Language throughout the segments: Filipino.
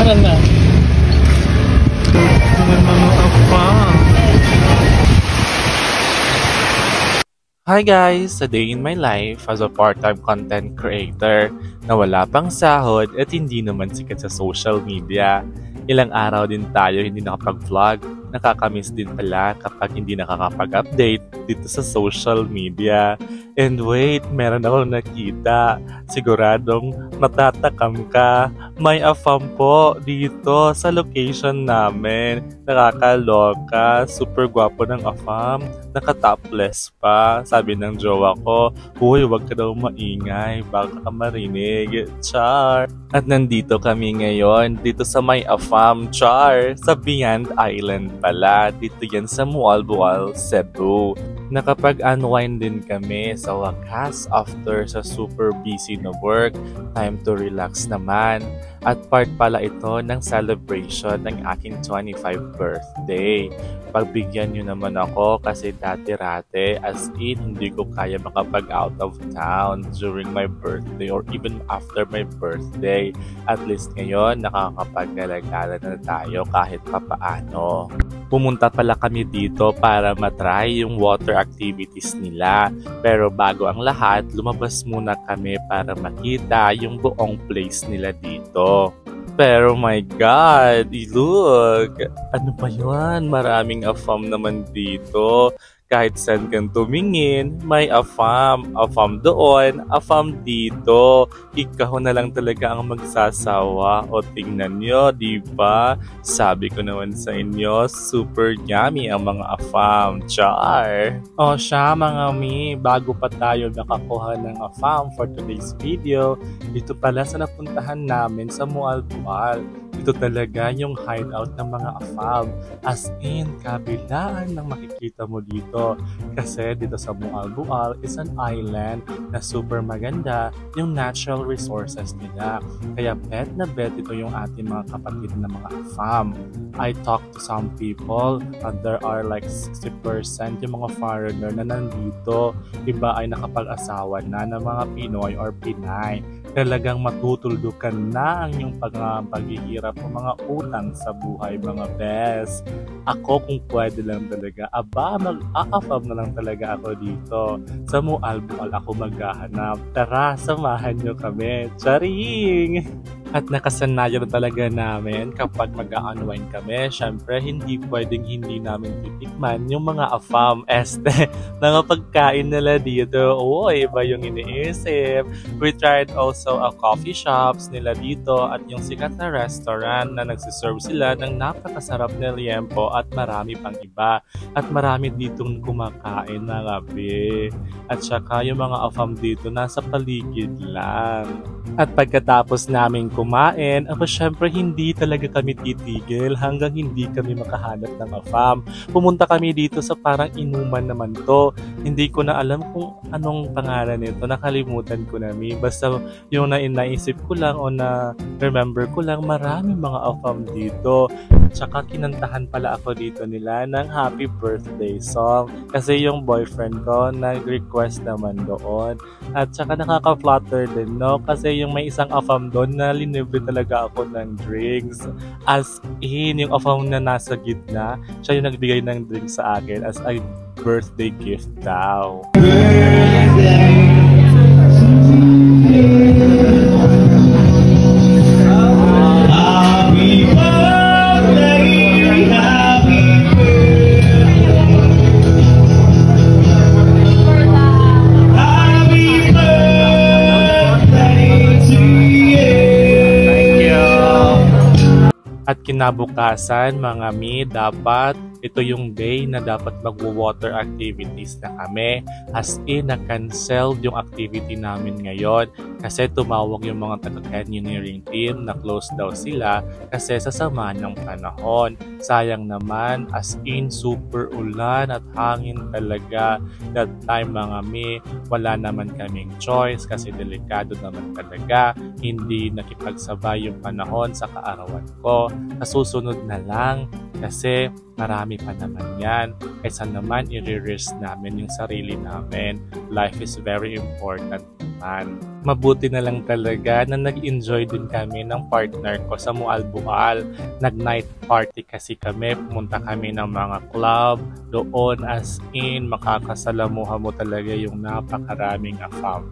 Tara na. Hi guys! A day in my life as a part-time content creator na wala pang sahod at hindi naman sikat sa social media. Ilang araw din tayo hindi nakapag-vlog. Nakakamiss din pala kapag hindi nakakapag-update dito sa social media. And wait, meron akong nakita. Siguradong matatakam ka. May afam po dito sa location namin. Nakakaloka. Super gwapo ng afam. Naka-topless pa. Sabi ng jowa ko, "Uy, wag ka daw maingay. Baka ka marinig." Char! At nandito kami ngayon. Dito sa may afam. Char! Sa Beyond Island pala. Dito yan sa Mualbual, Cebu. Nakapag-unwind din kami sa wakas after sa super busy na work. Time to relax naman. At part pala ito ng celebration ng aking 25th birthday. Pagbigyan nyo naman ako kasi dati-rate as in hindi ko kaya makapag out of town during my birthday or even after my birthday. At least ngayon nakakapag-galagala na tayo kahit papaano. Pumunta pala kami dito para matry yung water activities nila. Pero bago ang lahat, lumabas muna kami para makita yung buong place nila dito. Pero my God, look! Ano ba yun? Maraming afam naman dito. Kahit saan kang tumingin, may afam. Afam doon, afam dito. Ikaw na lang talaga ang magsasawa. O tingnan nyo, di ba? Sabi ko naman sa inyo, super yummy ang mga afam. Char! O siya mga mi, bago pa tayo nakakuha ng afam for today's video, dito pala sa napuntahan namin sa Mualbual. Ito talaga yung hideout ng mga afam. As in, kabilaan ng makikita mo dito. Kasi dito sa Mualbual is an island na super maganda yung natural resources nila. Kaya bet na bet ito yung ating mga kapatid na mga afam. I talked to some people and there are like 60% yung mga foreigner na nandito. Iba ay nakapag-asawa na ng mga Pinoy or Pinay. Talagang matutuldukan na ang iyong paghihirap o mga utang sa buhay mga bes. Ako kung pwede lang talaga, mag-a-afam na lang talaga ako dito. Sa Mualbual ako maghahanap. Tara, samahan nyo kami. Charing! At nakasanayan na talaga namin kapag mag-a-unwind kami. Syempre, hindi pwedeng hindi namin titikman yung mga afam mga pagkain nila dito. Oo, iba yung iniisip. We tried also a coffee shops nila dito at yung sikat na restaurant na nagsiserve sila ng napakasarap na liempo at marami pang iba. At marami ditong kumakain na gabi. At saka yung mga afam dito nasa paligid lang. At pagkatapos namin kumain, syempre hindi talaga kami titigil hanggang hindi kami makahanap ng afam. Pumunta kami dito sa parang inuman naman to. Hindi ko na alam kung anong pangalan nito. Nakalimutan ko na basta yung naisip ko lang o na-remember ko lang, marami mga afam dito. Tsaka kinantahan pala ako dito nila ng happy birthday song. Kasi yung boyfriend ko nag-request naman doon. At tsaka nakaka-flatter din, no? Kasi yung may isang afam doon na linebre talaga ako ng drinks. As in, yung afam na nasa gitna, siya yung nagbigay ng drinks sa akin as a birthday gift daw. At kinabukasan, mga mi, dapat ito yung day na dapat mag-water activities na kami. As in, na-cancelled yung activity namin ngayon kasi tumawag yung mga taga-canyoneering team na close daw sila kasi sa sama ng panahon. Sayang naman, as in, super ulan at hangin talaga. That time, mga mi, wala naman kaming choice kasi delikado naman talaga. Hindi nakipagsabay yung panahon sa kaarawan ko. Nasusunod na lang kasi marami pa naman yan. Kaysa naman i-risk namin yung sarili namin. Life is very important naman. naman. Mabuti na lang talaga na nag-enjoy din kami ng partner ko sa Mualbual. Nag-night party kasi kami, pumunta kami ng mga club doon, as in makakasalamuha mo talaga yung napakaraming afam.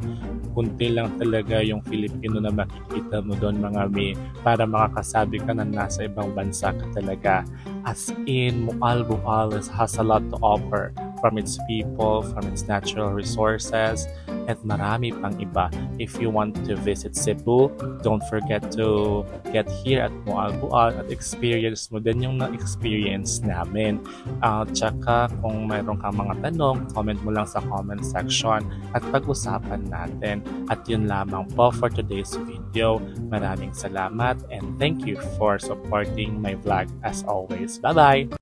Kunti lang talaga yung Filipino na makikita mo doon mga mi, para makakasabi ka na nasa ibang bansa ka talaga. As in, Mualbual has a lot to offer from its people, from its natural resources, at marami pang iba. If you want to visit Cebu, don't forget to get here at Mualbual at experience mo din yung na-experience namin. Tsaka kung mayroon kang mga tanong, comment mo lang sa comment section at pag-usapan natin. At yun lamang po for today's video. Maraming salamat and thank you for supporting my vlog as always. Bye-bye!